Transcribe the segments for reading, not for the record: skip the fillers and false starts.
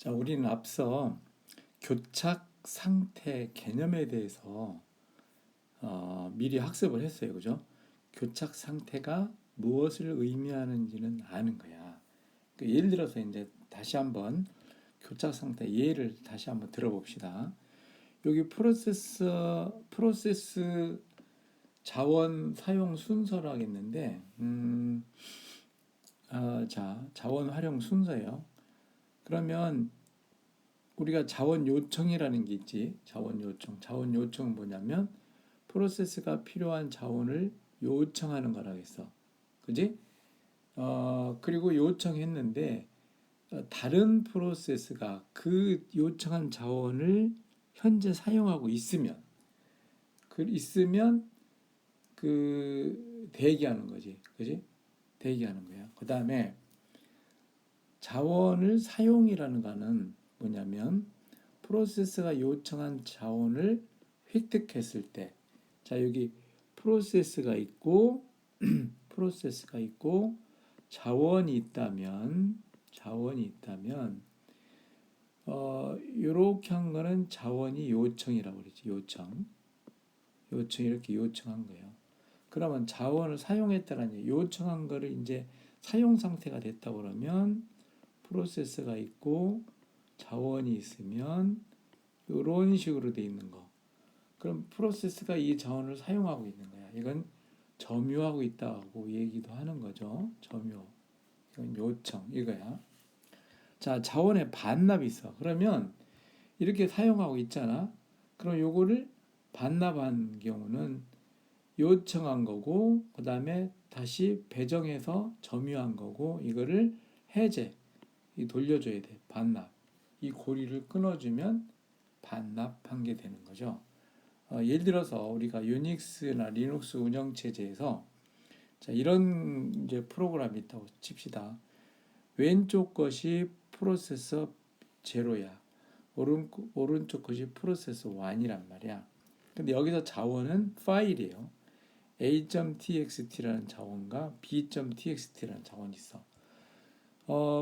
자, 우리는 앞서 교착 상태 개념에 대해서 미리 학습을 했어요. 그죠? 교착 상태가 무엇을 의미하는지는 아는 거야. 그러니까 예를 들어서 이제 다시 한번 교착 상태 예를 다시 한번 들어봅시다. 여기 프로세스 자원 사용 순서를 하겠는데, 자, 자원 활용 순서예요. 그러면 우리가 자원 요청이라는 게 있지. 자원 요청. 자원 요청은 뭐냐면 프로세스가 필요한 자원을 요청하는 거라겠어. 그지? 그리고 요청했는데 다른 프로세스가 그 요청한 자원을 현재 사용하고 있으면 그 대기하는 거지. 그지? 대기하는 거야. 그다음에 자원을 사용이라는 거는 뭐냐면 프로세스가 요청한 자원을 획득했을 때, 자 여기 프로세스가 있고 프로세스가 있고 자원이 있다면 이렇게 한 거는 자원이 요청이라고 그러지. 요청 이렇게 요청한 거예요. 그러면 자원을 사용했다는 얘기, 요청한 거를 이제 사용 상태가 됐다 그러면 프로세스가 있고 자원이 있으면 이런 식으로 돼 있는 거. 그럼 프로세스가 이 자원을 사용하고 있는 거야. 이건 점유하고 있다고 얘기도 하는 거죠. 점유. 이건 요청 이거야. 자, 자원의 반납이 있어. 그러면 이렇게 사용하고 있잖아. 그럼 요거를 반납한 경우는 요청한 거고, 그 다음에 다시 배정해서 점유한 거고, 이거를 해제, 돌려줘야 돼. 반납. 이 고리를 끊어주면 반납한 게 되는 거죠. 예를 들어서 우리가 유닉스나 리눅스 운영체제에서 자, 이런 이제 프로그램이 있다고 칩시다. 왼쪽 것이 프로세서 제로야. 오른쪽 것이 프로세서 1이란 말이야. 근데 여기서 자원은 파일이에요. a.txt라는 자원과 b.txt라는 자원이 있어.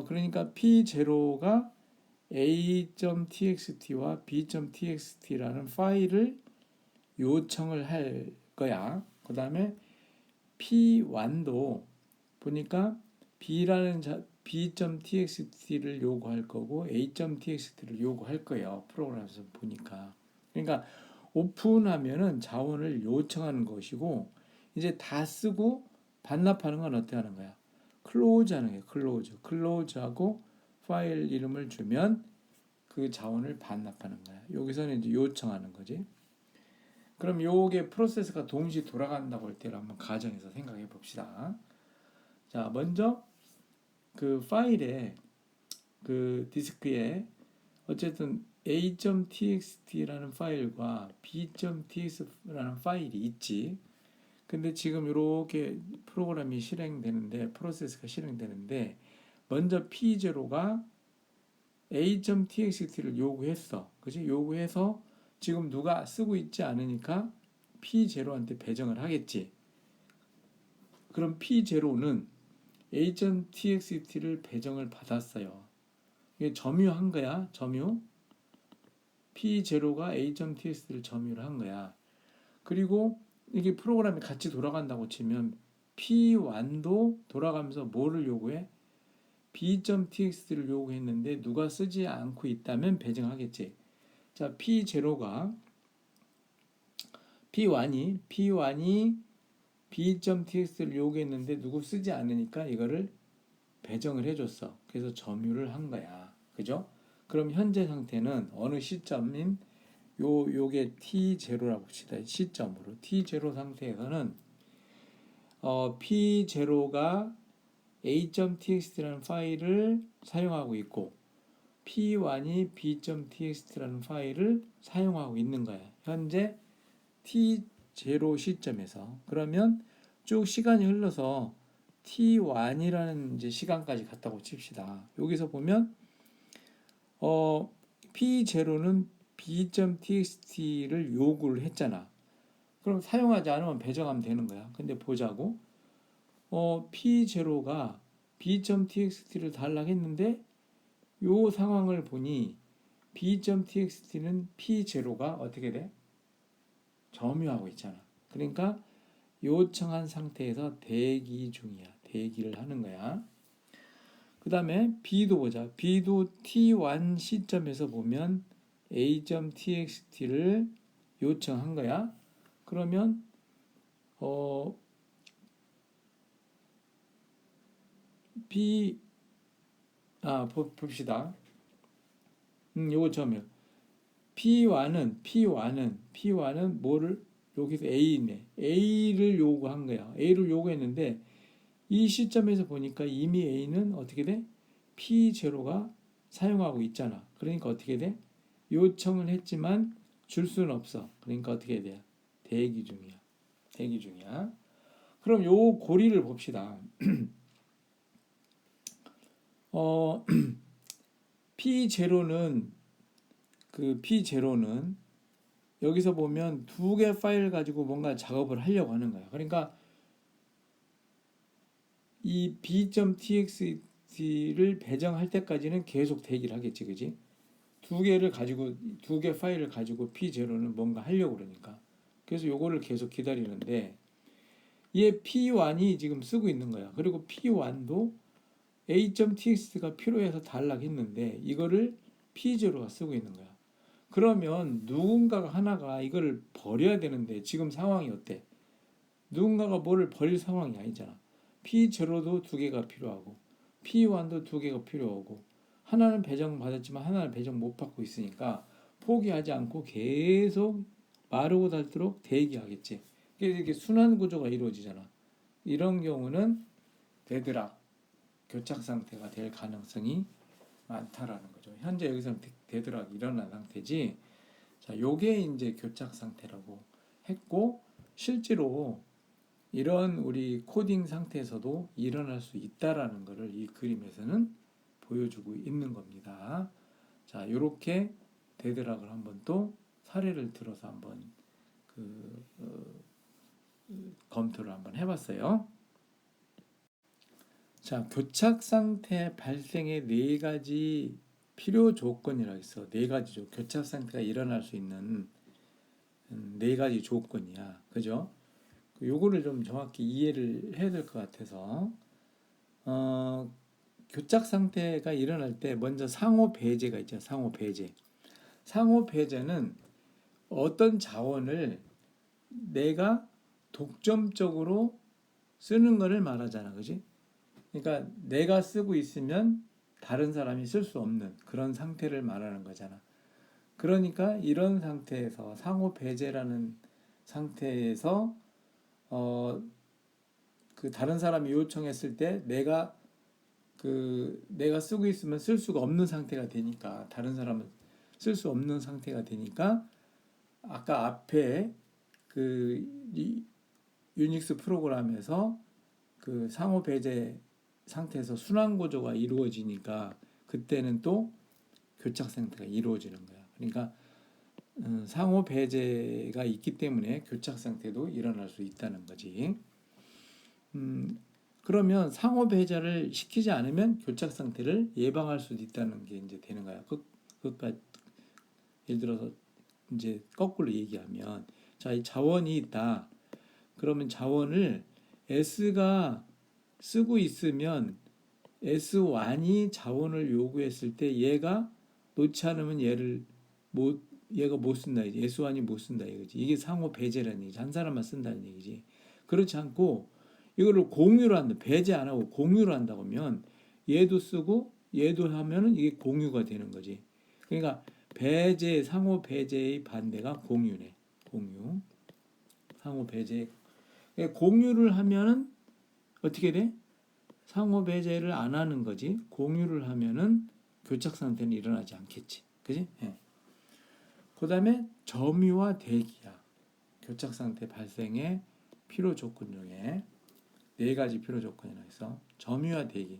그러니까 p0가 a.txt와 b.txt라는 파일을 요청을 할 거야. 그 다음에 p1도 보니까 b.txt를 요구할 거고 a.txt를 요구할 거예요. 프로그램에서 보니까. 그러니까 오픈하면은 자원을 요청하는 것이고 이제 다 쓰고 반납하는 건 어떻게 하는 거야? 클로즈 하는 거예요. 클로즈하고 파일 이름을 주면 그 자원을 반납하는 거야. 여기서는 이제 요청하는 거지. 그럼 요게 프로세스가 동시에 돌아간다고 할 때를 한번 가정해서 생각해 봅시다. 자, 먼저 그 파일에 그 디스크에 어쨌든 a.txt라는 파일과 b.txt라는 파일이 있지. 근데 지금 이렇게 프로그램이 프로세스가 실행되는데 먼저 p0가 a.txt를 요구했어. 그지? 요구해서 지금 누가 쓰고 있지 않으니까 p0한테 배정을 하겠지. 그럼 p0는 a.txt를 배정을 받았어요. 이게 점유한 거야. 점유. p0가 a.txt를 점유를 한 거야. 그리고 이게 프로그램이 같이 돌아간다고 치면 p1도 돌아가면서 뭐를 요구해? b.txt를 요구했는데 누가 쓰지 않고 있다면 배정하겠지. 자, p0가 p1이 b.txt를 요구했는데 누구 쓰지 않으니까 이거를 배정을 해줬어. 그래서 점유를 한 거야. 그죠? 그럼 현재 상태는 어느 시점인 요게 t0라고 봅시다. 시점으로 t0 상태에서는 p0가 a.txt라는 파일을 사용하고 있고 p1이 b.txt라는 파일을 사용하고 있는 거야. 현재 t0 시점에서. 그러면 쭉 시간이 흘러서 t1이라는 이제 시간까지 갔다고 칩시다. 여기서 보면 p0는 b.txt를 요구를 했잖아. 그럼 사용하지 않으면 배정하면 되는 거야. 근데 보자고. p0가 b.txt를 달라고 했는데 요 상황을 보니 b.txt는 p0가 어떻게 돼? 점유하고 있잖아. 그러니까 요청한 상태에서 대기 중이야. 대기를 하는 거야. 그 다음에 B도 보자. B도 T1 시점에서 보면 A.txt를 요청한 거야. 그러면 B 봅시다. 요거 처음이요. P1은 뭐를 여기서 A네. A를 요구한 거야. A를 요구했는데 이 시점에서 보니까 이미 A는 어떻게 돼? P0가 사용하고 있잖아. 그러니까 어떻게 돼? 요청을 했지만 줄 수는 없어. 그러니까 어떻게 돼? 대기 중이야. 대기 중이야. 그럼 요 고리를 봅시다. P0는 P0는 여기서 보면 두 개 파일 가지고 뭔가 작업을 하려고 하는 거야. 그러니까 이 b.txt를 배정할 때까지는 계속 대기를 하겠지, 그지? 두 개 파일을 가지고 p0는 뭔가 하려고 그러니까. 그래서 요거를 계속 기다리는데 얘 p1이 지금 쓰고 있는 거야. 그리고 p1도 a.txt가 필요해서 달락했는데 이거를 p0가 쓰고 있는 거야. 그러면 누군가가 하나가 이거를 버려야 되는데 지금 상황이 어때? 누군가가 뭐를 버릴 상황이 아니잖아. P0도 두 개가 필요하고 P1도 두 개가 필요하고 하나는 배정 받았지만 하나는 배정 못 받고 있으니까 포기하지 않고 계속 마르고 닳도록 대기하겠지. 이렇게 순환 구조가 이루어지잖아. 이런 경우는 데드락, 교착 상태가 될 가능성이 많다라는 거죠. 현재 여기서는 데드락이 일어난 상태지. 자, 요게 이제 교착 상태라고 했고 실제로 이런 우리 코딩 상태에서도 일어날 수 있다라는 것을 이 그림에서는 보여주고 있는 겁니다. 자, 이렇게 데드락을 한번 또 사례를 들어서 한번 검토를 한번 해봤어요. 자, 교착 상태 발생의 네 가지 필요 조건이라고 있어. 네 가지죠. 교착 상태가 일어날 수 있는 네 가지 조건이야. 그죠? 요거를 좀 정확히 이해를 해야 될 것 같아서 교착 상태가 일어날 때 먼저 상호 배제가 있죠. 상호 배제. 상호 배제는 어떤 자원을 내가 독점적으로 쓰는 것을 말하잖아. 그지? 그러니까 내가 쓰고 있으면 다른 사람이 쓸 수 없는 그런 상태를 말하는 거잖아. 그러니까 이런 상태에서 상호 배제라는 상태에서 그 다른 사람이 요청했을 때 내가 쓰고 있으면 쓸 수가 없는 상태가 되니까 다른 사람은 쓸 수 없는 상태가 되니까 아까 앞에 유닉스 프로그램에서 그 상호 배제 상태에서 순환 구조가 이루어지니까 그때는 또 교착 상태가 이루어지는 거야. 그러니까 상호 배제가 있기 때문에 교착 상태도 일어날 수 있다는 거지. 그러면 상호 배제를 시키지 않으면 교착 상태를 예방할 수도 있다는 게 이제 되는 거야. 그까지 예를 들어서 이제 거꾸로 얘기하면 자, 이 자원이 있다. 그러면 자원을 S가 쓰고 있으면 S1이 자원을 요구했을 때 얘가 놓지 않으면 얘가 못 쓴다 이제 S1이 못 쓴다 이거지. 이게 상호 배제라는 얘기지. 한 사람만 쓴다는 얘기지. 그렇지 않고 이거를 공유를 한다. 배제 안 하고 공유를 한다고 하면 얘도 쓰고 얘도 하면은 이게 공유가 되는 거지. 그러니까 배제, 상호 배제의 반대가 공유네. 공유. 상호 배제. 공유를 하면은 어떻게 돼? 상호 배제를 안 하는 거지. 공유를 하면은 교착 상태는 일어나지 않겠지. 그지? 예. 그 다음에 점유와 대기야. 교착 상태 발생의 필요 조건 중에 네 가지 필요 조건이라고 해서 점유와 대기.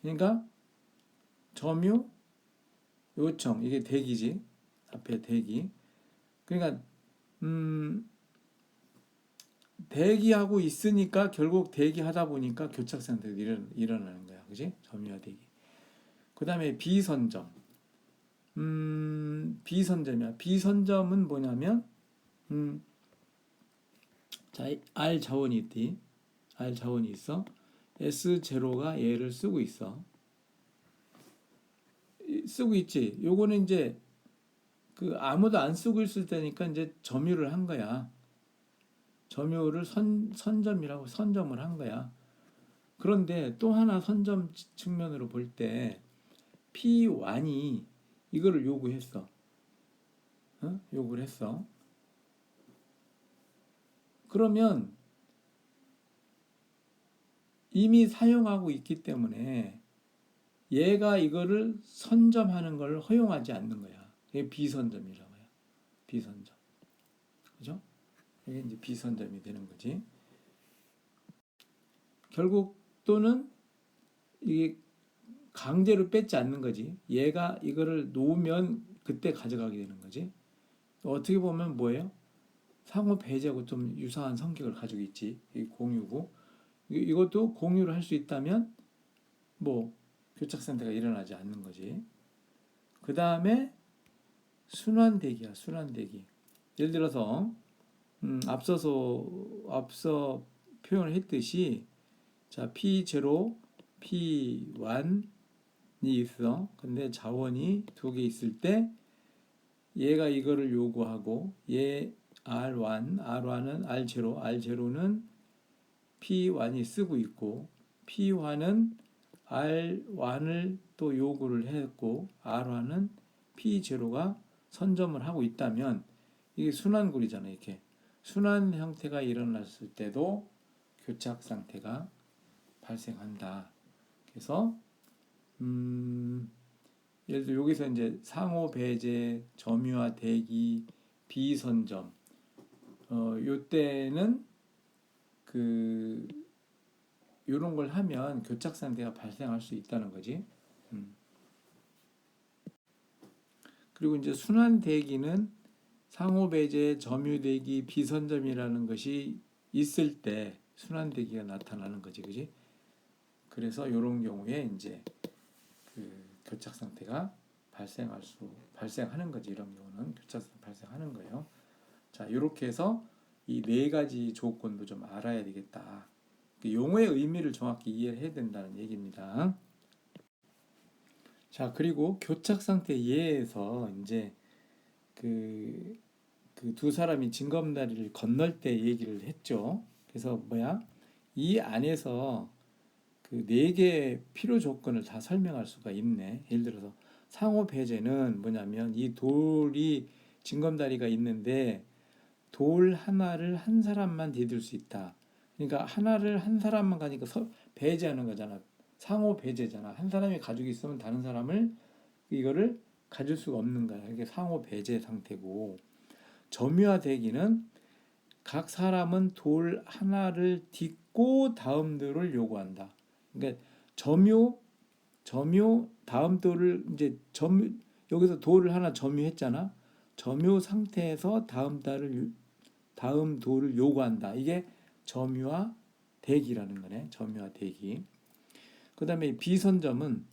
그러니까 점유, 요청 이게 대기지. 앞에 대기. 그러니까 대기하고 있으니까 결국 대기하다 보니까 교착 상태가 일어나는 거야. 그지? 점유와 대기. 그 다음에 비선점. 비선점이야. 비선점은 뭐냐면, 자, R 자원이 있디. R 자원이 있어. S0가 얘를 쓰고 있어. 쓰고 있지. 요거는 이제 그 아무도 안 쓰고 있을 때니까 이제 점유를 한 거야. 점유를 선점이라고 선점을 한 거야. 그런데 또 하나 선점 측면으로 볼 때 P1이 이거를 요구했어. 요구를 했어. 그러면 이미 사용하고 있기 때문에 얘가 이거를 선점하는 걸 허용하지 않는 거야. 이게 비선점이라고 해요. 비선점. 그죠? 이게 이제 비선점이 되는 거지. 결국 또는 이게 강제로 뺏지 않는 거지. 얘가 이거를 놓으면 그때 가져가게 되는 거지. 어떻게 보면 뭐예요? 상호 배제하고 좀 유사한 성격을 가지고 있지. 이 공유고. 이것도 공유를 할 수 있다면 뭐 교착 상태가 일어나지 않는 거지. 그 다음에 순환대기야. 순환대기. 예를 들어서 앞서 표현을 했듯이 자 P0, P1이 있어. 근데 자원이 두 개 있을 때 얘가 이거를 요구하고 얘 R1은 R0는 P1이 쓰고 있고 P1은 R1을 또 요구를 했고 R1은 P0가 선점을 하고 있다면 이게 순환굴이잖아요. 이렇게 순환 형태가 일어났을 때도 교착 상태가 발생한다. 그래서 예를 들어 여기서 이제 상호 배제, 점유화 대기, 비선점 요때는 그 요런 걸 하면 교착 상태가 발생할 수 있다는 거지. 그리고 이제 순환 대기는 상호 배제, 점유 대기, 비선점이라는 것이 있을 때 순환 대기가 나타나는 거지, 그지? 그래서 이런 경우에 이제 그 교착 상태가 발생하는 거지. 이런 경우는 교착 상태 발생하는 거예요. 자, 이렇게 해서 이 네 가지 조건도 좀 알아야 되겠다. 그 용어의 의미를 정확히 이해해야 된다는 얘기입니다. 자, 그리고 교착 상태 예에서 이제 그 두 사람이 징검다리를 건널 때 얘기를 했죠. 그래서 뭐야? 이 안에서 그 네 개의 필요 조건을 다 설명할 수가 있네. 예를 들어서 상호 배제는 뭐냐면 이 돌이 징검다리가 있는데 돌 하나를 한 사람만 디딜 수 있다. 그러니까 하나를 한 사람만 가니까 배제하는 거잖아. 상호 배제잖아. 한 사람이 가지고 있으면 다른 사람을 이거를 가질 수가 없는 거야. 이게 상호 배제 상태고 점유화 대기는 각 사람은 돌 하나를 딛고 다음 돌을 요구한다. 그러니까 점유 다음 돌을 이제 여기서 돌을 하나 점유했잖아. 점유 상태에서 다음 돌을 요구한다. 이게 점유화 대기라는 거네. 점유화 대기. 그다음에 비선점은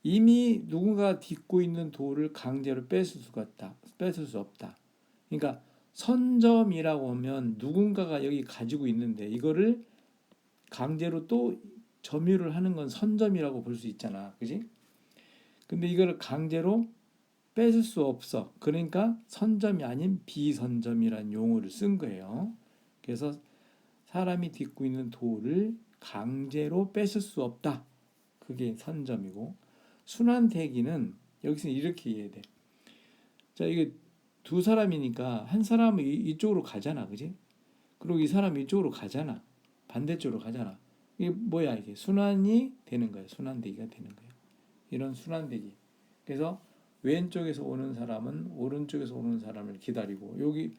이미 누군가 딛고 있는 돌을 강제로 뺏을 수 없다. 그러니까 선점이라고 하면 누군가가 여기 가지고 있는데 이거를 강제로 또 점유를 하는 건 선점이라고 볼 수 있잖아. 그지? 근데 이거를 강제로 뺏을 수 없어. 그러니까 선점이 아닌 비선점이라는 용어를 쓴 거예요. 그래서 사람이 딛고 있는 돌을 강제로 뺏을 수 없다. 그게 선점이고 순환대기는 여기서 이렇게 이해해야 돼. 자, 이게 두 사람이니까 한 사람은 이쪽으로 가잖아. 그지? 그리고 이 사람이 이쪽으로 가잖아. 반대쪽으로 가잖아. 이게 뭐야? 이게 순환이 되는 거예요. 순환대기가 되는 거예요. 이런 순환대기. 그래서 왼쪽에서 오는 사람은 오른쪽에서 오는 사람을 기다리고 여기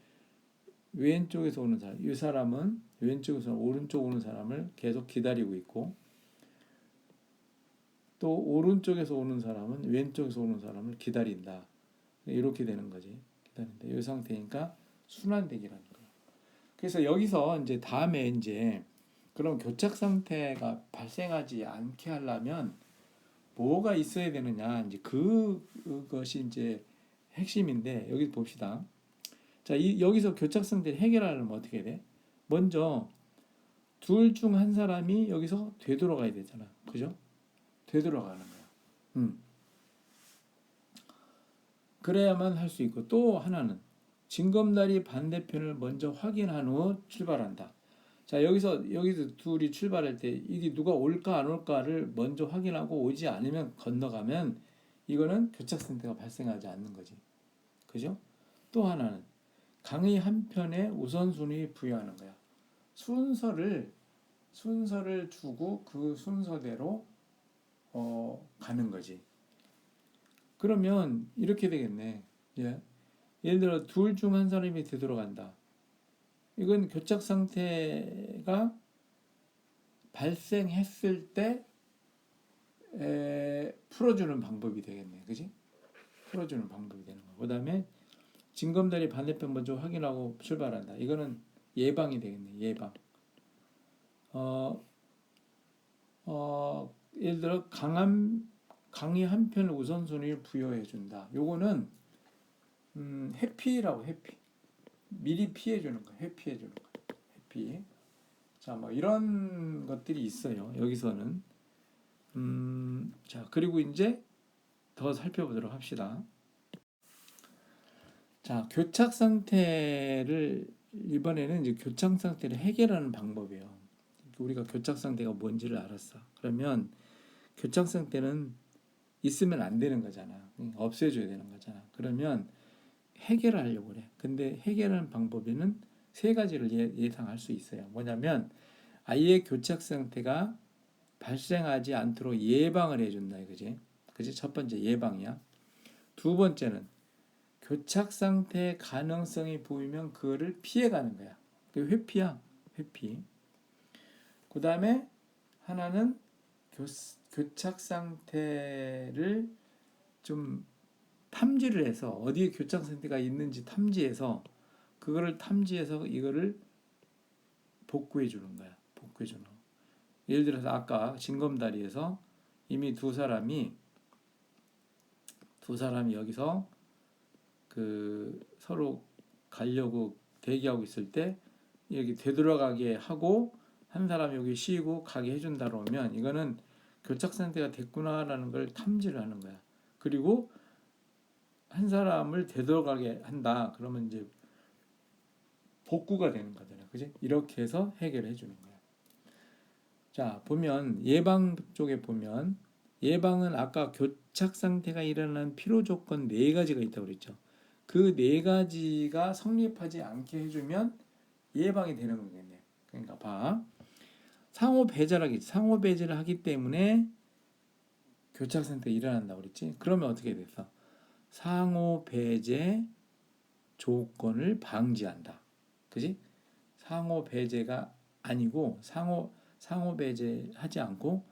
왼쪽에서 오는 사람, 이 사람은 왼쪽에서 오른쪽 오는 사람을 계속 기다리고 있고 또 오른쪽에서 오는 사람은 왼쪽에서 오는 사람을 기다린다. 이렇게 되는 거지. 기다린다. 이 상태니까 순환대기라는 거예요. 그래서 여기서 이제 다음에 이제 그럼 교착 상태가 발생하지 않게 하려면 뭐가 있어야 되느냐 이제 그것이 이제 핵심인데 여기 봅시다. 자, 여기서 교착상태를 해결하려면 어떻게 돼? 먼저 둘 중 한 사람이 여기서 되돌아가야 되잖아. 그죠? 되돌아가는 거야. 음. 그래야만 할 수 있고 또 하나는 징검다리 반대편을 먼저 확인한 후 출발한다. 자, 여기서 둘이 출발할 때 이게 누가 올까 안 올까를 먼저 확인하고 오지 않으면 건너가면 이거는 교착 상태가 발생하지 않는 거지. 그죠? 또 하나는 강의 한편에 우선순위 부여하는 거야. 순서를 주고 그 순서대로 가는 거지. 그러면 이렇게 되겠네. 예. 예를 들어 둘 중 한 사람이 되돌아간다. 이건 교착 상태가 발생했을 때 풀어주는 방법이 되겠네. 그지? 풀어주는 방법이 되는 거. 그 다음에 징검다리 반대편 먼저 확인하고 출발한다. 이거는 예방이 되겠네. 예방. 예를 들어 강의 한편 우선순위를 부여해준다. 요거는 회피라고 회피. 미리 피해주는 거. 회피해주는 거. 회피. 자, 뭐 이런 것들이 있어요. 여기서는. 자, 그리고 이제 더 살펴보도록 합시다. 자, 교착 상태를 이번에는 이제 교착 상태를 해결하는 방법이에요. 우리가 교착 상태가 뭔지를 알았어. 그러면 교착 상태는 있으면 안 되는 거잖아. 없애줘야 되는 거잖아. 그러면 해결하려고 그래. 근데 해결하는 방법에는 세 가지를 예상할 수 있어요. 뭐냐면 아예 교착 상태가 발생하지 않도록 예방을 해준다 이거지. 그지? 첫 번째 예방이야. 두 번째는 교착 상태의 가능성이 보이면 그거를 피해가는 거야. 그 회피야. 회피. 그 다음에 하나는 교착 상태를 좀 탐지를 해서 어디에 교착 상태가 있는지 탐지해서 그거를 탐지해서 이거를 복구해 주는 거야. 복구해 주는 거. 예를 들어서 아까 징검다리에서 이미 두 사람이 여기서 그 서로 가려고 대기하고 있을 때 여기 되돌아가게 하고 한 사람이 여기 쉬고 가게 해준다 그러면 이거는 교착 상태가 됐구나라는 걸 탐지를 하는 거야. 그리고 한 사람을 되돌아가게 한다. 그러면 이제 복구가 되는 거잖아요. 그지? 이렇게 해서 해결해 주는 거야. 자, 보면 예방 쪽에 보면 예방은 아까 교착 상태가 일어나는 필요 조건 네 가지가 있다고 그랬죠. 그 네 가지가 성립하지 않게 해주면 예방이 되는 거겠네. 그러니까 봐. 상호 배제를 하기 때문에 교착 상태가 일어난다고 그랬지. 그러면 어떻게 됐어? 상호 배제 조건을 방지한다. 그지? 상호 배제가 아니고 상호 배제하지 않고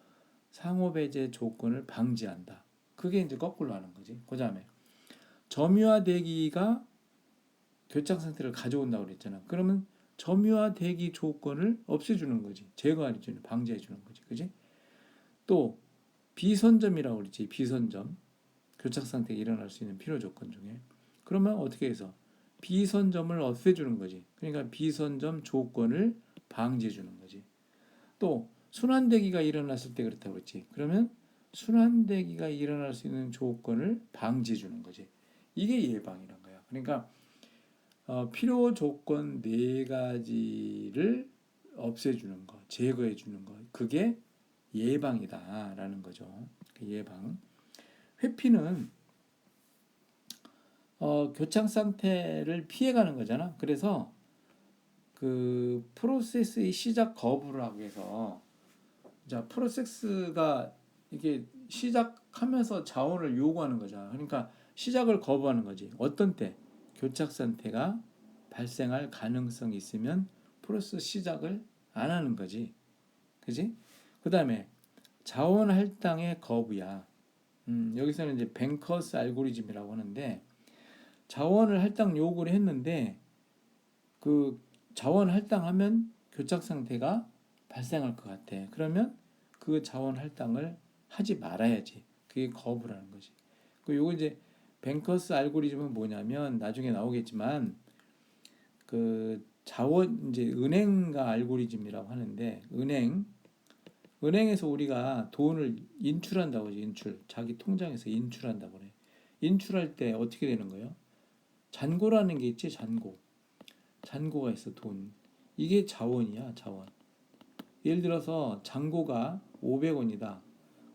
상호 배제 조건을 방지한다. 그게 이제 거꾸로 하는 거지. 그다음에 점유화 대기가 교착 상태를 가져온다고 그랬잖아. 그러면 점유화 대기 조건을 없애주는 거지. 제거해주는, 방지해주는 거지. 그지? 또 비선점이라고 그랬지. 비선점. 교착 상태가 일어날 수 있는 필요 조건 중에. 그러면 어떻게 해서 비선점을 없애주는 거지. 그러니까 비선점 조건을 방지해주는 거지. 또 순환대기가 일어났을 때 그렇다고 그랬지. 그러면 순환대기가 일어날 수 있는 조건을 방지해주는 거지. 이게 예방이란 거야. 그러니까 필요 조건 네 가지를 없애주는 거, 제거해주는 거, 그게 예방이다라는 거죠. 예방. 회피는 교착 상태를 피해가는 거잖아. 그래서 그 프로세스의 시작 거부를 하기 위해서 자 프로세스가 이게 시작하면서 자원을 요구하는 거잖아. 그러니까 시작을 거부하는 거지. 어떤 때 교착 상태가 발생할 가능성이 있으면 프로세스 시작을 안 하는 거지. 그지? 그 다음에 자원 할당의 거부야. 여기서는 이제 뱅커스 알고리즘이라고 하는데 자원을 할당 요구를 했는데 그 자원 할당하면 교착 상태가 발생할 것 같아. 그러면 그 자원 할당을 하지 말아야지. 그게 거부라는 거지. 그 요거 이제 뱅커스 알고리즘은 뭐냐면 나중에 나오겠지만 그 자원 이제 은행가 알고리즘이라고 하는데 은행에서 우리가 돈을 인출한다고 하지. 인출, 자기 통장에서 인출한다고 그래. 인출할 때 어떻게 되는 거예요? 잔고라는 게 있지. 잔고가 있어. 돈. 이게 자원이야. 자원. 예를 들어서 잔고가 500원이다.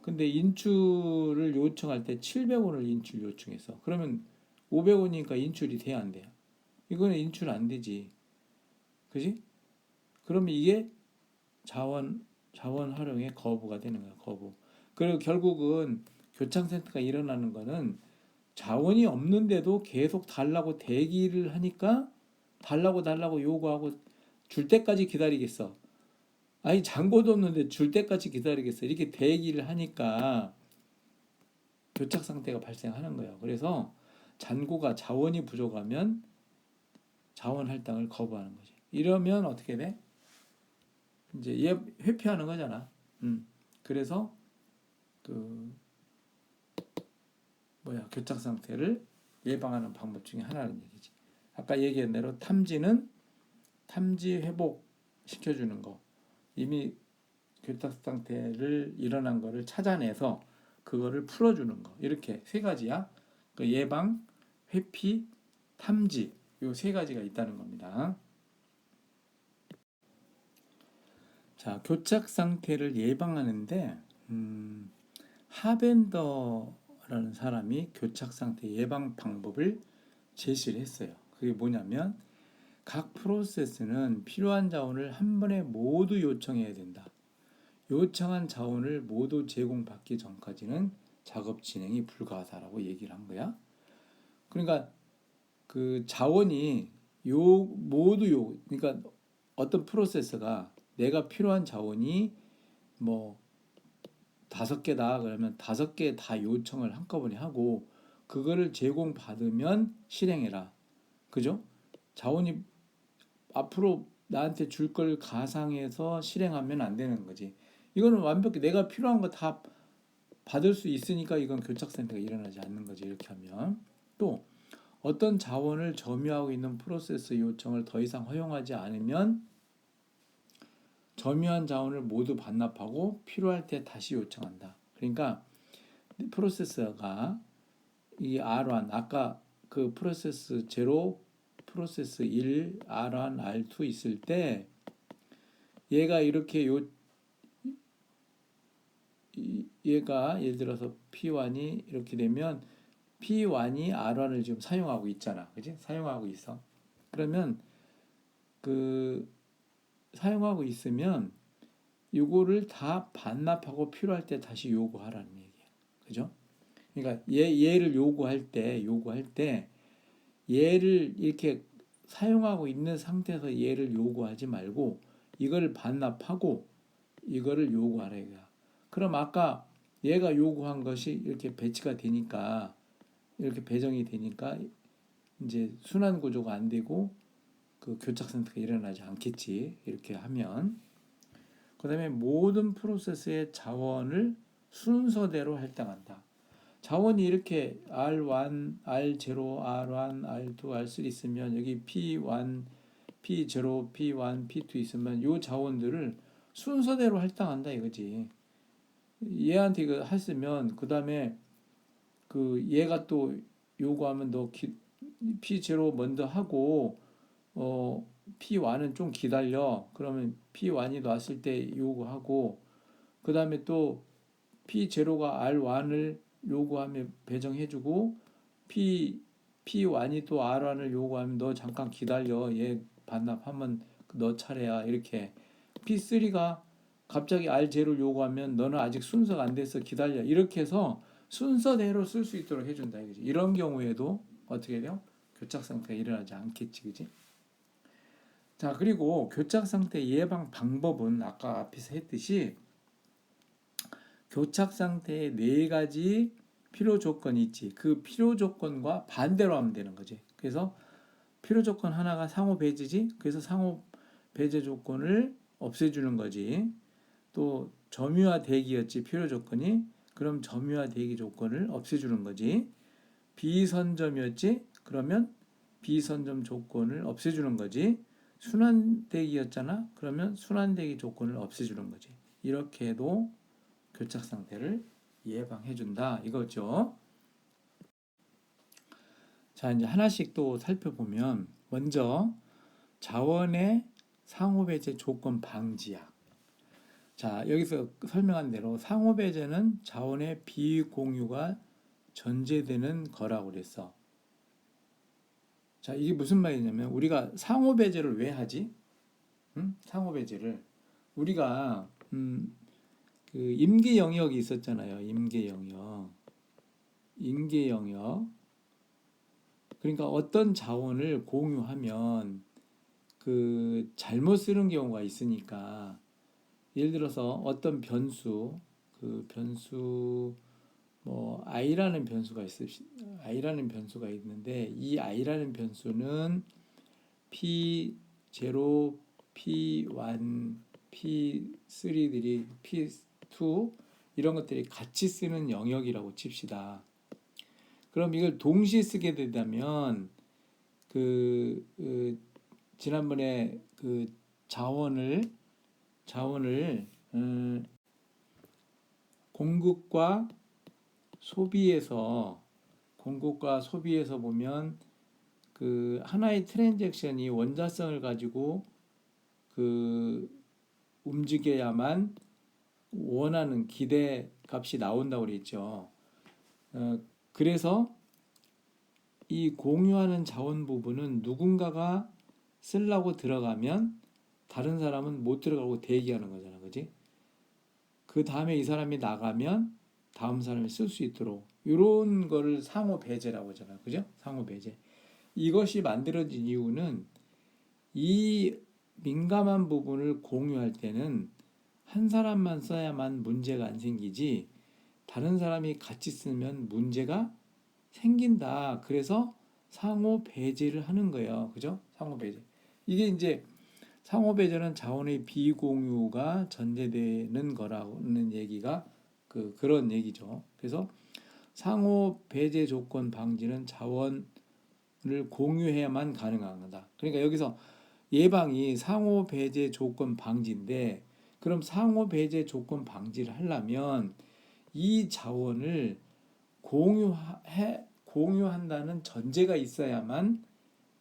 근데 인출을 요청할 때 700원을 인출 요청했어. 그러면 500원이니까 인출이 돼야 안 돼요? 이거는 인출 안 되지. 그지? 그러면 이게 자원 활용의 거부가 되는 거야. 거부. 그리고 결국은 교착센터가 일어나는 거는 자원이 없는데도 계속 달라고 대기를 하니까 달라고 요구하고 줄 때까지 기다리겠어. 아니 잔고도 없는데 줄 때까지 기다리겠어. 이렇게 대기를 하니까 교착 상태가 발생하는 거예요. 그래서 잔고가 자원이 부족하면 자원 할당을 거부하는 거지. 이러면 어떻게 돼? 이제 얘 회피하는 거잖아. 그래서 그 교착 상태를 예방하는 방법 중에 하나는 얘기지. 아까 얘기한 대로 탐지 회복 시켜주는 거. 이미 교착 상태를 일어난 거를 찾아내서 그거를 풀어주는 거. 이렇게 세 가지야. 그 예방, 회피, 탐지. 요 세 가지가 있다는 겁니다. 자, 교착 상태를 예방하는데 하벤더라는 사람이 교착 상태 예방 방법을 제시를 했어요. 그게 뭐냐면 각 프로세스는 필요한 자원을 한 번에 모두 요청해야 된다. 요청한 자원을 모두 제공받기 전까지는 작업 진행이 불가하다라고 얘기를 한 거야. 그러니까 그 자원이 그러니까 어떤 프로세스가 내가 필요한 자원이 뭐 5개다 그러면 5개 다 요청을 한꺼번에 하고 그거를 제공받으면 실행해라. 그죠? 자원이 앞으로 나한테 줄 걸 가상해서 실행하면 안 되는 거지. 이거는 완벽히 내가 필요한 거 다 받을 수 있으니까 이건 교착센터가 일어나지 않는 거지. 이렇게 하면 또 어떤 자원을 점유하고 있는 프로세스 요청을 더 이상 허용하지 않으면 점유한 자원을 모두 반납하고 필요할 때 다시 요청한다. 그러니까 프로세서가 이 R1 아까 그 프로세스 0, 프로세스 1, R1, R2 있을 때 얘가 이렇게 얘가 예를 들어서 P1이 이렇게 되면 P1이 R1을 지금 사용하고 있잖아. 그지? 사용하고 있어. 그러면 그 사용하고 있으면 요거를 다 반납하고 필요할 때 다시 요구하라는 얘기야. 그죠? 그러니까 얘를 요구할 때 얘를 이렇게 사용하고 있는 상태에서 얘를 요구하지 말고 이걸 반납하고 이거를 요구하라 이거야. 그럼 아까 얘가 요구한 것이 이렇게 배치가 되니까 이렇게 배정이 되니까 이제 순환 구조가 안 되고 그 교착 상태가 일어나지 않겠지. 이렇게 하면 그다음에 모든 프로세스의 자원을 순서대로 할당한다. 자원이 이렇게 R1, R0, R1, R2, R3 있으면 여기 P1, P0, P1, P2 있으면 요 자원들을 순서대로 할당한다 이거지. 얘한테 이거 했으면 그 다음에 그 얘가 또 요구하면 너 P0 먼저 하고 P1은 좀 기다려. 그러면 P1이 왔을 때 요구하고 그 다음에 또 P0가 R1을 요구하면 배정해주고 P1이 또 R1을 요구하면 너 잠깐 기다려. 얘 반납하면 너 차례야. 이렇게 P3가 갑자기 R0를 요구하면 너는 아직 순서가 안 돼서 기다려. 이렇게 해서 순서대로 쓸 수 있도록 해준다. 이거지. 이런 경우에도 어떻게 돼요? 교착 상태가 일어나지 않겠지. 그지? 자, 그리고 교착 상태 예방 방법은 아까 앞에서 했듯이 교착 상태에 4가지 필요 조건이 있지. 그 필요 조건과 반대로 하면 되는 거지. 그래서 필요 조건 하나가 상호 배제지. 그래서 상호 배제 조건을 없애주는 거지. 또 점유와 대기였지 필요 조건이. 그럼 점유와 대기 조건을 없애주는 거지. 비선점이었지? 그러면 비선점 조건을 없애주는 거지. 순환대기였잖아? 그러면 순환대기 조건을 없애주는 거지. 이렇게 해도 교착 상태를 예방해준다 이거죠. 자, 이제 하나씩 또 살펴보면 먼저 자원의 상호배제 조건 방지약. 자, 여기서 설명한 대로 상호배제는 자원의 비공유가 전제되는 거라고 그랬어. 자, 이게 무슨 말이냐면 우리가 상호배제를 왜 하지? 상호배제를 우리가 그 임계 영역이 있었잖아요. 임계 영역. 임계 영역. 그러니까 어떤 자원을 공유하면 그 잘못 쓰는 경우가 있으니까 예를 들어서 어떤 변수 그 변수 뭐 i라는 변수가 i라는 변수가 있는데 이 i라는 변수는 p0, p1, p3들이 p2 이런 것들이 같이 쓰는 영역이라고 칩시다. 그럼 이걸 동시에 쓰게 된다면 지난번에 그 자원을 공급과 소비에서 보면 그 하나의 트랜잭션이 원자성을 가지고 그 움직여야만 원하는 기대 값이 나온다고 그랬죠. 그래서 이 공유하는 자원 부분은 누군가가 쓰려고 들어가면 다른 사람은 못 들어가고 대기하는 거잖아, 그지? 그 다음에 이 사람이 나가면 다음 사람이 쓸 수 있도록 이런 거를 상호 배제라고 하잖아, 그죠? 상호 배제. 이것이 만들어진 이유는 이 민감한 부분을 공유할 때는 한 사람만 써야만 문제가 안 생기지 다른 사람이 같이 쓰면 문제가 생긴다. 그래서 상호 배제를 하는 거예요. 그죠? 상호 배제. 이게 이제 상호 배제는 자원의 비공유가 전제되는 거라는 얘기가 그런 얘기죠. 그래서 상호 배제 조건 방지는 자원을 공유해야만 가능한 거다. 그러니까 여기서 예방이 상호 배제 조건 방지인데 그럼 상호 배제 조건 방지를 하려면 이 자원을 공유한다는 전제가 있어야만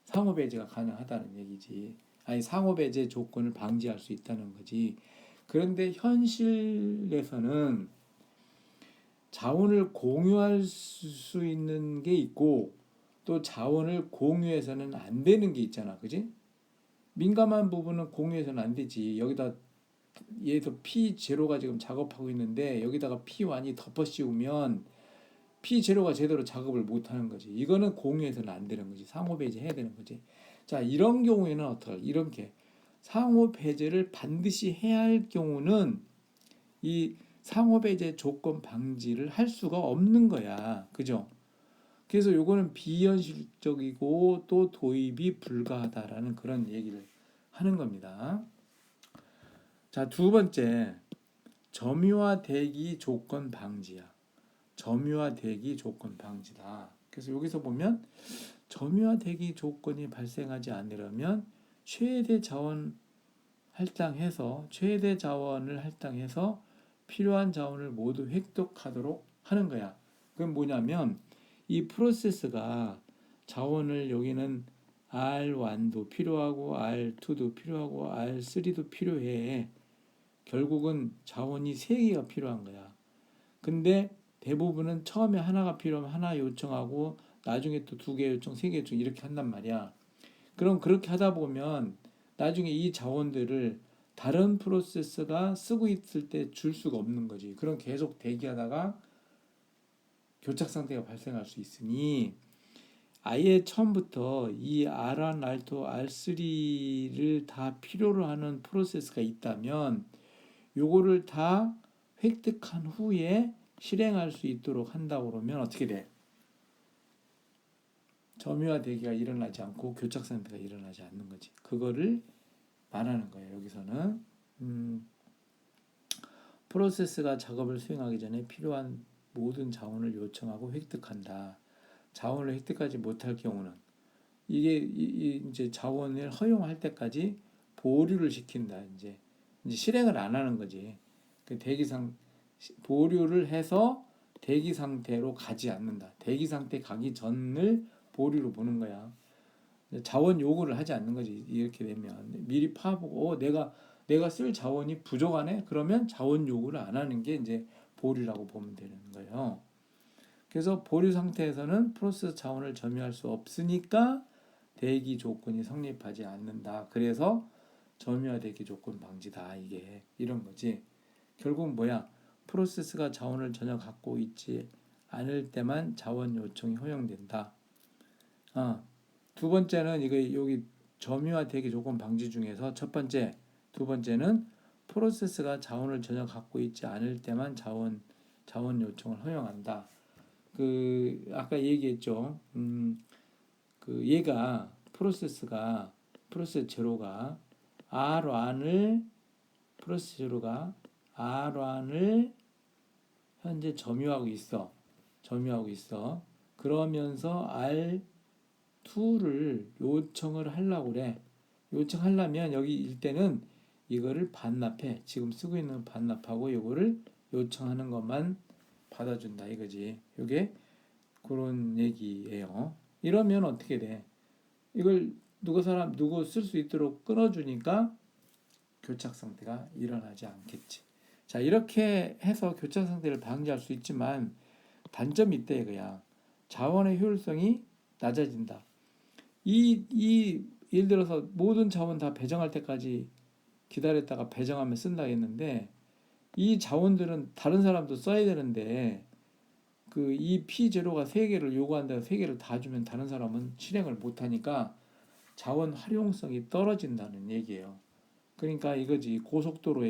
상호 배제가 가능하다는 얘기지. 아니 상호 배제 조건을 방지할 수 있다는 거지. 그런데 현실에서는 자원을 공유할 수 있는 게 있고 또 자원을 공유해서는 안 되는 게 있잖아. 그지? 민감한 부분은 공유해서는 안 되지. 여기다 예를 들어 P0가 지금 작업하고 있는데 여기다가 P1이 덮어 씌우면 P0가 제대로 작업을 못 하는 거지. 이거는 공유해서는 안 되는 거지. 상호 배제해야 되는 거지. 자, 이런 경우에는 어떡할? 이렇게 상호 배제를 반드시 해야 할 경우는 이 상호 배제 조건 방지를 할 수가 없는 거야. 그죠? 그래서 요거는 비현실적이고 또 도입이 불가하다라는 그런 얘기를 하는 겁니다. 자, 두 번째, 점유화 대기 조건 방지야. 점유화 대기 조건 방지다. 그래서 여기서 보면 점유화 대기 조건이 발생하지 않으려면 최대 자원을 할당해서 필요한 자원을 모두 획득하도록 하는 거야. 그건 뭐냐면 이 프로세스가 자원을 여기는 R1도 필요하고 R2도 필요하고 R3도 필요해. 결국은 자원이 3개가 필요한 거야. 근데 대부분은 처음에 하나가 필요하면 하나 요청하고 나중에 또 2개 요청, 3개 요청 이렇게 한단 말이야. 그럼 그렇게 하다 보면 나중에 이 자원들을 다른 프로세스가 쓰고 있을 때 줄 수가 없는 거지. 그럼 계속 대기하다가 교착 상태가 발생할 수 있으니 아예 처음부터 이 R1, R2, R3를 다 필요로 하는 프로세스가 있다면 요거를 다 획득한 후에 실행할 수 있도록 한다고 그러면 어떻게 돼? 점유화 대기가 일어나지 않고 교착 상태가 일어나지 않는 거지. 그거를 말하는 거예요. 여기서는 프로세스가 작업을 수행하기 전에 필요한 모든 자원을 요청하고 획득한다. 자원을 획득하지 못할 경우는 이게 이제 자원을 허용할 때까지 보류를 시킨다. 이제 실행을 안 하는 거지. 그 대기상 보류를 해서 대기 상태로 가지 않는다. 대기 상태 가기 전을 보류로 보는 거야. 자원 요구를 하지 않는 거지. 이렇게 되면 미리 파보고 내가 쓸 자원이 부족하네. 그러면 자원 요구를 안 하는 게 이제 보류라고 보면 되는 거예요. 그래서 보류 상태에서는 프로세스 자원을 점유할 수 없으니까 대기 조건이 성립하지 않는다. 그래서 점유화 대기 조건 방지다. 이게 이런 거지. 결국 뭐야? 프로세스가 자원을 전혀 갖고 있지 않을 때만 자원 요청이 허용된다. 두 번째는 이거 여기 점유화 대기 조건 방지 중에서 첫 번째, 두 번째는 프로세스가 자원을 전혀 갖고 있지 않을 때만 자원 요청을 허용한다. 그 아까 얘기했죠. 그 얘가 프로세스 제로가 R1을 현재 점유하고 있어. 그러면서 R2를 요청을 하려고 그래. 요청하려면 여기 일때는 이거를 반납해. 지금 쓰고 있는 반납하고 이거를 요청하는 것만 받아준다 이거지. 이게 그런 얘기예요. 이러면 어떻게 돼? 이걸 누구 쓸 수 있도록 끊어주니까 교착 상태가 일어나지 않겠지. 자, 이렇게 해서 교착 상태를 방지할 수 있지만 단점이 있다 이거야. 자원의 효율성이 낮아진다. 예를 들어서 모든 자원 다 배정할 때까지 기다렸다가 배정하면 쓴다 했는데 이 자원들은 다른 사람도 써야 되는데 그 이 P0가 3개를 요구한다고 3개를 다 주면 다른 사람은 실행을 못하니까 자원 활용성이 떨어진다는 얘기예요. 그러니까 이거지. 고속도로가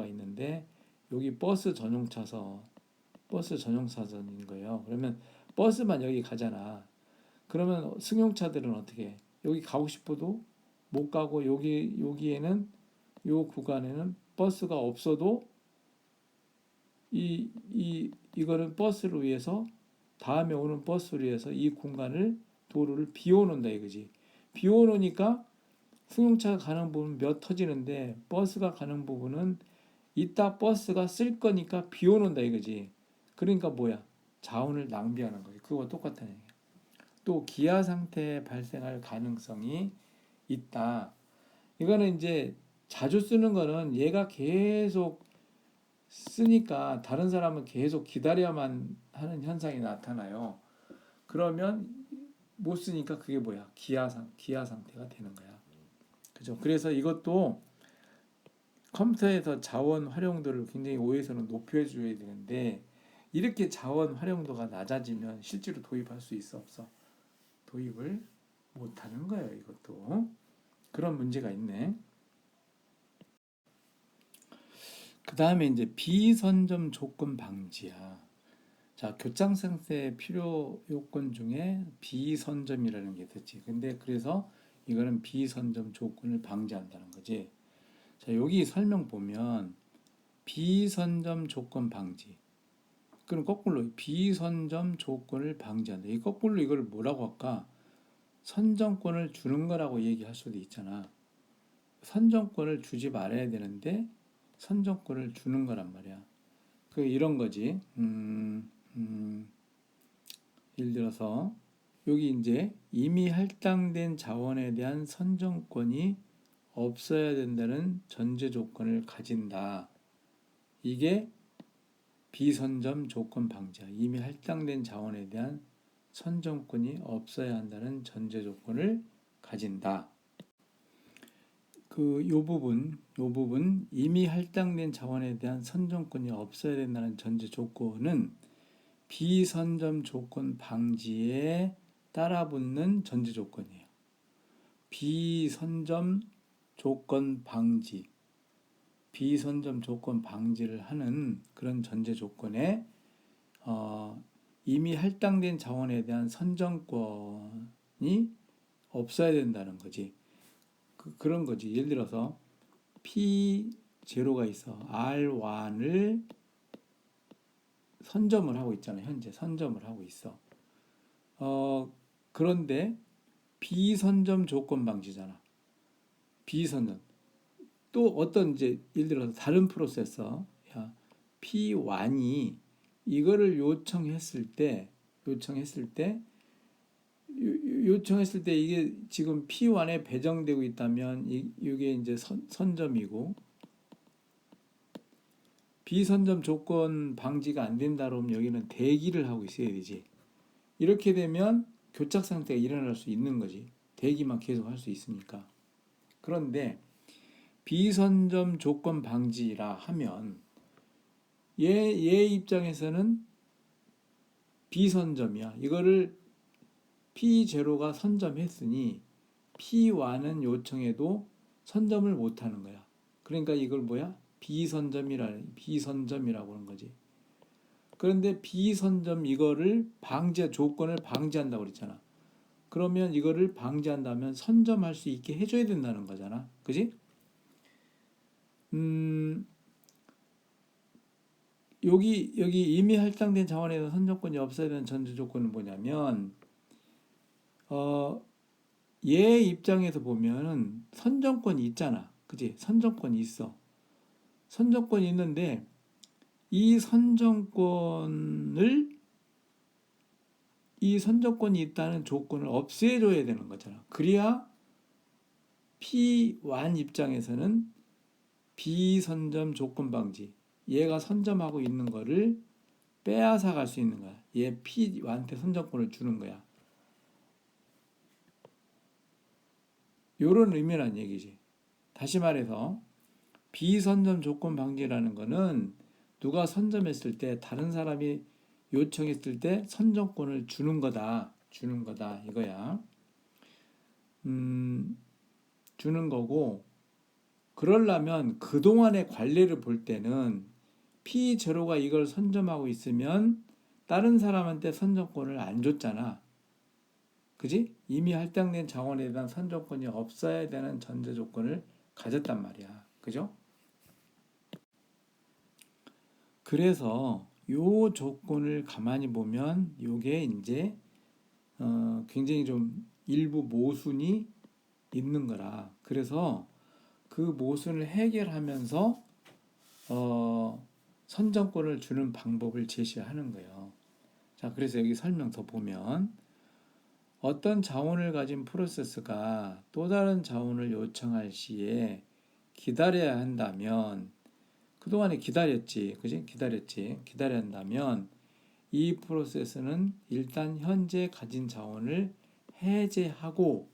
있는데 여기 버스 전용 차선인 거예요. 그러면 버스만 여기 가잖아. 그러면 승용차들은 어떻게 해? 여기 가고 싶어도 못 가고 여기에는 요 구간에는 버스가 없어도 이거는 버스를 위해서 다음에 오는 버스를 위해서 이 공간을 도로를 비워놓는다 이거지. 비워놓으니까 승용차가 가는 부분 몇 터지는데 버스가 가는 부분은 이따 버스가 쓸 거니까 비워놓는다 이거지. 그러니까 뭐야? 자원을 낭비하는 거지. 그거 똑같다는 얘기야. 또 기아 상태에 발생할 가능성이 있다. 이거는 이제 자주 쓰는 거는 얘가 계속 쓰니까 다른 사람은 계속 기다려야만 하는 현상이 나타나요. 그러면 못 쓰니까 그게 뭐야? 기아 상태가 되는 거야. 그죠? 그래서 이것도 컴퓨터에서 자원 활용도를 굉장히 OS는 높여줘야 되는데 이렇게 자원 활용도가 낮아지면 실제로 도입할 수 있어 없어? 도입을 못하는 거예요. 이것도 그런 문제가 있네. 그 다음에 이제 비선점 조건 방지야. 자, 교장 상태 필요 요건 중에 비선점이라는 게 있었지. 근데 그래서 이거는 비선점 조건을 방지한다는 거지. 자, 여기 설명 보면 비선점 조건 방지. 그럼 거꾸로 비선점 조건을 방지한다. 이 거꾸로 이걸 뭐라고 할까? 선정권을 주는 거라고 얘기할 수도 있잖아. 선정권을 주지 말아야 되는데 선정권을 주는 거란 말이야. 그 이런 거지. 예를 들어서 여기 이제 이미 할당된 자원에 대한 선정권이 없어야 된다는 전제 조건을 가진다. 이게 비선점 조건 방지야. 이미 할당된 자원에 대한 선정권이 없어야 한다는 전제 조건을 가진다. 요 부분 이미 할당된 자원에 대한 선정권이 없어야 된다는 전제 조건은 비선점 조건 방지에 따라붙는 전제 조건이에요. 비선점 조건 방지를 하는 그런 전제 조건에 이미 할당된 자원에 대한 선정권이 없어야 된다는 거지. 그런 거지. 예를 들어서 제로가 있어. R1을 선점을 하고 있잖아. 현재 선점을 하고 있어. 그런데 비선점 조건 방지잖아. 비선점. 또 어떤 이제 예를 들어서 다른 프로세서 P1이 이거를 요청했을 때 이게 지금 P1에 배정되고 있다면 이게 이제 선점이고 비선점 조건 방지가 안 된다 그러면 여기는 대기를 하고 있어야 되지. 이렇게 되면 교착 상태가 일어날 수 있는 거지. 대기만 계속 할 수 있으니까. 그런데 비선점 조건 방지라 하면 얘 입장에서는 비선점이야. 이거를 P0가 선점했으니 P1은 요청해도 선점을 못 하는 거야. 그러니까 이걸 뭐야? 비선점이라고 하는 거지. 그런데 비선점 이거를 조건을 방지한다고 그랬잖아. 그러면 이거를 방지한다면 선점할 수 있게 해줘야 된다는 거잖아. 그지? 여기 이미 할당된 자원에서 선점권이 없어야 되는 전제 조건은 뭐냐면 얘 입장에서 보면은 선점권이 있잖아. 그지? 선점권이 있어. 선점권이 있는데 이 선점권이 있다는 조건을 없애줘야 되는 거잖아. 그래야 P1 입장에서는 비선점 조건 방지. 얘가 선점하고 있는 거를 빼앗아 갈 수 있는 거야. 얘 P1한테 선점권을 주는 거야. 요런 의미란 얘기지. 다시 말해서 비선점 조건 방지라는 거는 누가 선점했을 때 다른 사람이 요청했을 때 선점권을 주는 거다 이거야. 주는 거고 그러려면 그동안의 관례를 볼 때는 P0가 이걸 선점하고 있으면 다른 사람한테 선점권을 안 줬잖아. 그지? 이미 할당된 자원에 대한 선점권이 없어야 되는 전제 조건을 가졌단 말이야. 그죠? 그래서 요 조건을 가만히 보면 요게 이제 굉장히 좀 일부 모순이 있는 거라. 그래서 그 모순을 해결하면서 선정권을 주는 방법을 제시하는 거예요. 자, 그래서 여기 설명 더 보면 어떤 자원을 가진 프로세스가 또 다른 자원을 요청할 시에 기다려야 한다면 그동안에 기다렸지. 그지? 기다려야 한다면 이 프로세스는 일단 현재 가진 자원을 해제하고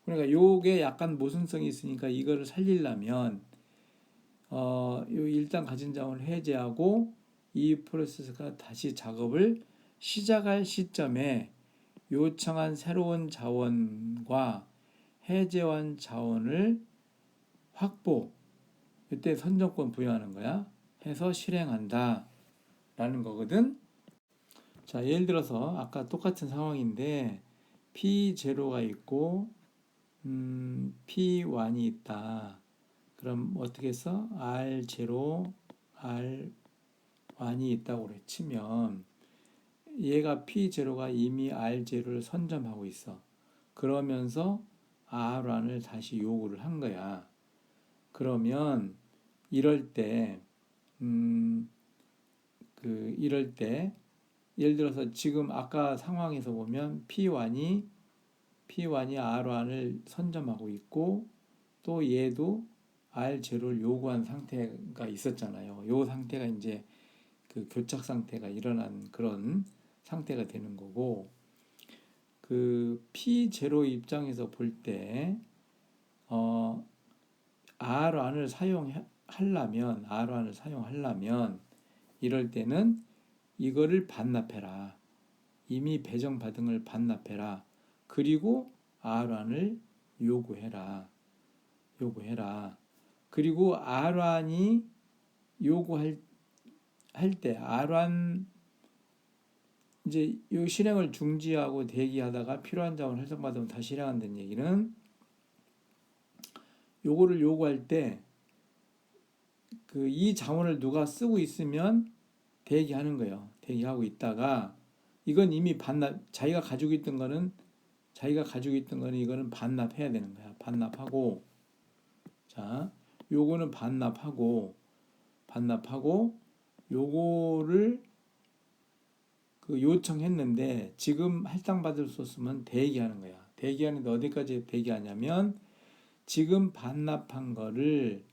그러니까 요게 약간 모순성이 있으니까 이거를 살리려면 요 일단 가진 자원을 해제하고 이 프로세스가 다시 작업을 시작할 시점에 요청한 새로운 자원과 해제한 자원을 확보 이때 선정권 부여하는 거야. 해서 실행한다 라는 거거든. 자, 예를 들어서 아까 똑같은 상황인데 P0가 있고 P1이 있다. 그럼 어떻게 써? R0, R1이 있다고 그래 치면 얘가 P0가 이미 R0를 선점하고 있어. 그러면서 R1을 다시 요구를 한 거야. 그러면 이럴 때 예를 들어서 지금 아까 상황에서 보면 P1이 R1을 선점하고 있고 또 얘도 R0를 요구한 상태가 있었잖아요. 요 상태가 이제 그 교착 상태가 일어난 그런 상태가 되는 거고 그 P0 입장에서 볼 때 R1을 사용하려면 이럴 때는 이거를 반납해라. 이미 배정받은 걸 반납해라. 그리고 R1을 요구해라. 그리고 R1이 요구할 때 R1 이제 요 실행을 중지하고 대기하다가 필요한 자원을 활성받으면 다시 실행한다는 얘기는, 요거를 요구할 때 이 자원을 누가 쓰고 있으면 대기하는 거예요. 대기하고 있다가 이건 이미 자기가 가지고 있던 거는 이거는 반납해야 되는 거야. 반납하고 자, 요거는 반납하고 요거를 요청했는데 지금 할당받을 수 없으면 대기하는 거야. 대기하는데 어디까지 대기하냐면 지금 반납한 거를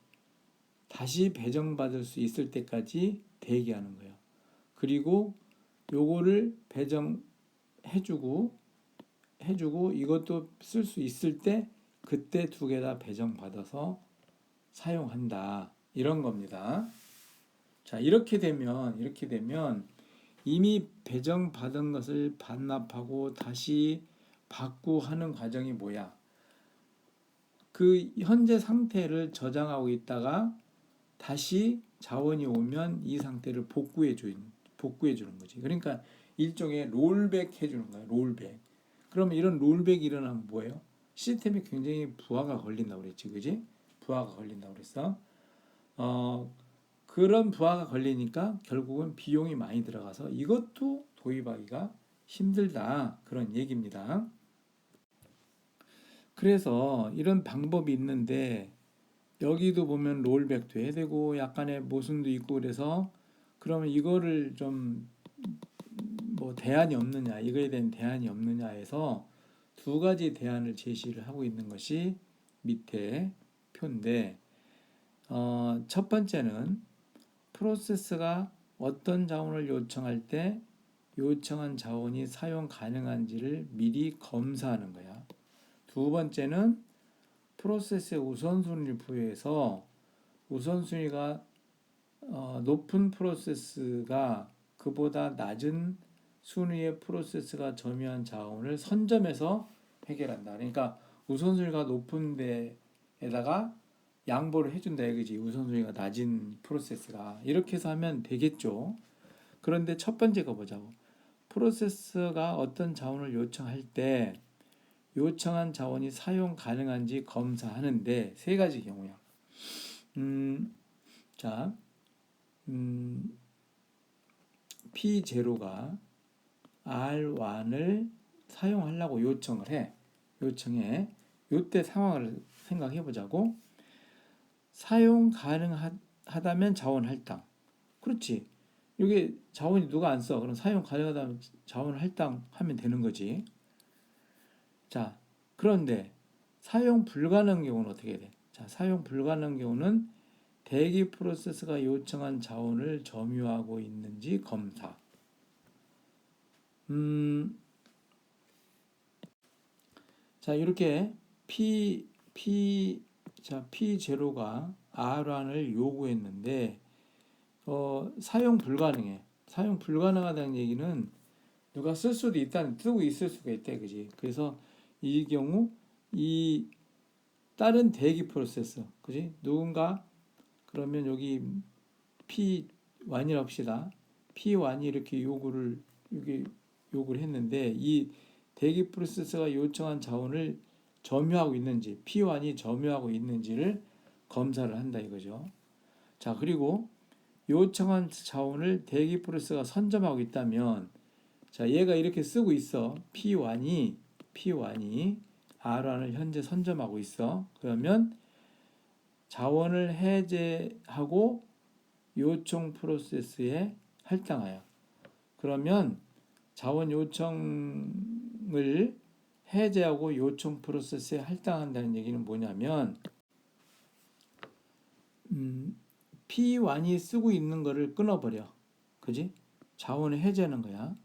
다시 배정받을 수 있을 때까지 대기하는 거예요. 그리고 요거를 배정해주고 이것도 쓸 수 있을 때 그때 두 개 다 배정받아서 사용한다. 이런 겁니다. 자, 이렇게 되면 이미 배정받은 것을 반납하고 다시 받고 하는 과정이 뭐야? 그 현재 상태를 저장하고 있다가 다시 자원이 오면 이 상태를 복구해 주는 거지. 그러니까 일종의 롤백 해주는 거야. 롤백. 그러면 이런 롤백이 일어나면 뭐예요? 시스템이 굉장히 부하가 걸린다고 그랬지, 그지? 부하가 걸린다고 그랬어. 그런 부하가 걸리니까 결국은 비용이 많이 들어가서 이것도 도입하기가 힘들다. 그런 얘기입니다. 그래서 이런 방법이 있는데 여기도 보면 롤백도 해야 되고 약간의 모순도 있고 그래서 그러면 이거를 좀 뭐 대안이 없느냐, 이거에 대한 대안이 없느냐 해서 두 가지 대안을 제시를 하고 있는 것이 밑에 표인데 첫 번째는 프로세스가 어떤 자원을 요청할 때 요청한 자원이 사용 가능한지를 미리 검사하는 거야. 두 번째는 프로세스에 우선순위를 부여해서 우선순위가 높은 프로세스가 그보다 낮은 순위의 프로세스가 점유한 자원을 선점해서 해결한다. 그러니까 우선순위가 높은 데에다가 양보를 해준다 이거지. 우선순위가 낮은 프로세스가 이렇게 해서 하면 되겠죠. 그런데 첫 번째 거 보자고. 프로세스가 어떤 자원을 요청할 때 요청한 자원이 사용 가능한지 검사하는데 세 가지 경우야. 자, P0가 R1을 사용하려고 요청해. 요때 상황을 생각해 보자고. 사용 가능하다면 자원 할당. 그렇지. 이게 자원이 누가 안 써. 그럼 사용 가능하다면 자원 할당하면 되는 거지. 자, 그런데 사용 불가능한 경우는 어떻게 돼? 자, 사용 불가능한 경우는 대기 프로세스가 요청한 자원을 점유하고 있는지 검사. 자, 이렇게 P0가 R1을 요구했는데 사용 불가능해. 사용 불가능하다는 얘기는 누가 쓸 수도 쓰고 있을 수가 있다, 그지? 그래서 이 경우 이 다른 대기 프로세스, 그지? 누군가 그러면 여기 P1이라고 합시다. P1이 이렇게 요구를 했는데 이 대기 프로세스가 요청한 자원을 점유하고 있는지 P1이 점유하고 있는지를 검사를 한다 이거죠. 자, 그리고 요청한 자원을 대기 프로세스가 선점하고 있다면 자, 얘가 이렇게 쓰고 있어. P1이 R1을 현재 선점하고 있어. 그러면 자원을 해제하고 요청 프로세스에 할당하여. 그러면 자원 요청을 해제하고 요청 프로세스에 할당한다는 얘기는 뭐냐면 P1이 쓰고 있는 거를 끊어버려. 그지? 자원을 해제하는 거야.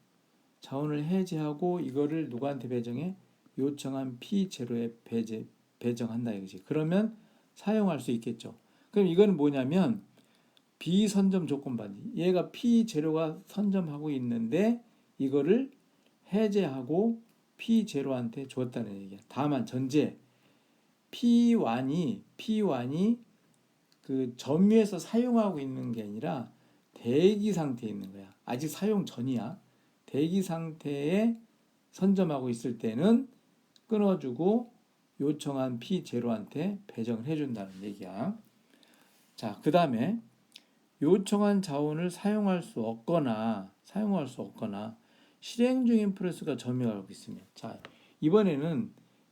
자원을 해제하고 이거를 누구한테 배정해? 요청한 P0에 배정한다 이거지. 그러면 사용할 수 있겠죠. 그럼 이거는 뭐냐면 비선점 조건반이. 얘가 P0가 선점하고 있는데 이거를 해제하고 P0한테 줬다는 얘기야. 다만 전제 P1이 그 점유해서 사용하고 있는 게 아니라 대기 상태에 있는 거야. 아직 사용 전이야. 대기 상태에 선점하고 있을 때는 끊어주고 요청한 P0한테 배정을 해준다는 얘기야. 자, 그 다음에 요청한 자원을 사용할 수 없거나 실행 중인 프로세스가 점유하고 있으면, 자, 이번에는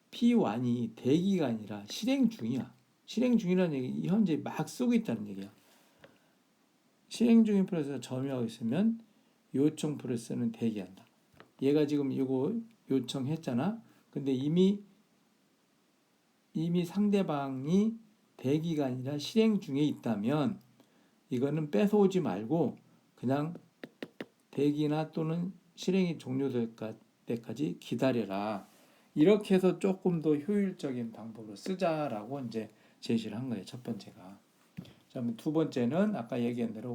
P1이 대기가 아니라 실행 중이야. 실행 중이라는 얘기, 현재 막 쓰고 있다는 얘기야. 실행 중인 프로세스가 점유하고 있으면 요청 프로세스는 대기한다. 얘가 지금 이거 요청했잖아. 근데 이미 상대방이 대기가 아니라 실행 중에 있다면 이거는 뺏어오지 말고 그냥 대기나 또는 실행이 종료될 때까지 기다려라. 이렇게 해서 조금 더 효율적인 방법으로 쓰자라고 이제 제시를 한 거예요. 첫 번째가. 두 번째는 아까 얘기한 대로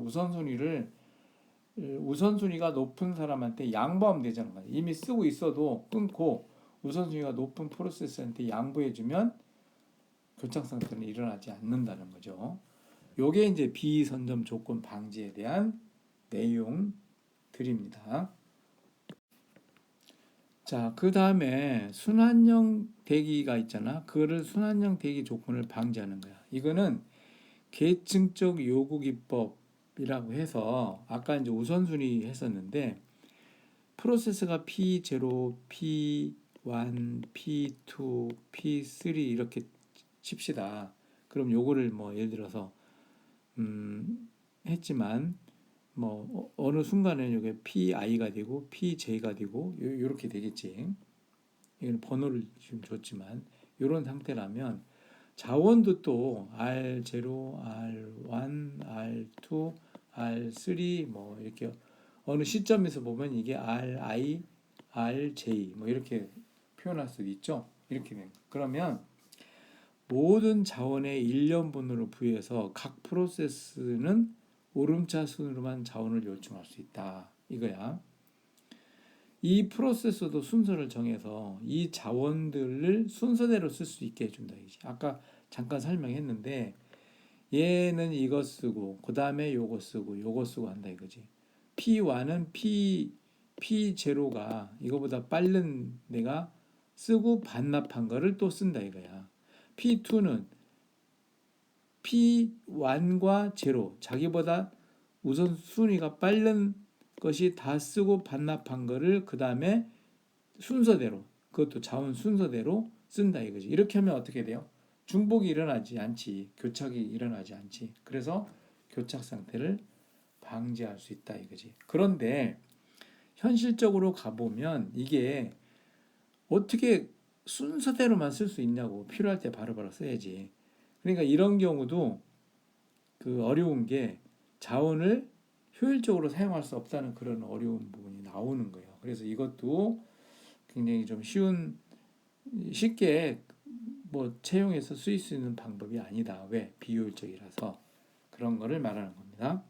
우선순위가 높은 사람한테 양보하면 되잖아요. 이미 쓰고 있어도 끊고 우선순위가 높은 프로세스한테 양보해주면 교착 상태는 일어나지 않는다는 거죠. 요게 이제 비선점 조건 방지에 대한 내용들입니다. 자, 그 다음에 순환형 대기가 있잖아. 그거를 순환형 대기 조건을 방지하는 거야. 이거는 계층적 요구 기법이라고 해서 아까 이제 우선순위 했었는데 프로세스가 P0, P1, P2, P3 이렇게 칩시다. 그럼 요거를 뭐 예를 들어서 했지만 뭐 어느 순간에 이게 PI가 되고 PJ가 되고 요렇게 되겠지. 이건 번호를 지금 줬지만 요런 상태라면 자원도 또 R0, R1, R2, R3 뭐 이렇게 어느 시점에서 보면 이게 RI, RJ 뭐 이렇게 표현할 수도 있죠. 이렇게 된. 그러면 모든 자원에 1년분으로 부여해서 각 프로세스는 오름차 순으로만 자원을 요청할 수 있다. 이거야. 이 프로세서도 순서를 정해서 이 자원들을 순서대로 쓸 수 있게 해준다. 아까 잠깐 설명했는데 얘는 이거 쓰고 그 다음에 요거 쓰고 요거 쓰고 한다 이거지. P1은 P0가 이거보다 빠른 내가 쓰고 반납한 거를 또 쓴다 이거야. P2는 P1과 0 자기보다 우선순위가 빠른 것이 다 쓰고 반납한 거를 그 다음에 순서대로 그것도 자원 순서대로 쓴다 이거지. 이렇게 하면 어떻게 돼요? 중복이 일어나지 않지. 교착이 일어나지 않지. 그래서 교착 상태를 방지할 수 있다 이거지. 그런데 현실적으로 가보면 이게 어떻게 순서대로만 쓸 수 있냐고. 필요할 때 바로바로 써야지. 그러니까 이런 경우도 그 어려운 게 자원을 효율적으로 사용할 수 없다는 그런 어려운 부분이 나오는 거예요. 그래서 이것도 굉장히 좀 쉽게 뭐 채용해서 쓰일 수 있는 방법이 아니다. 왜? 비효율적이라서 그런 거를 말하는 겁니다.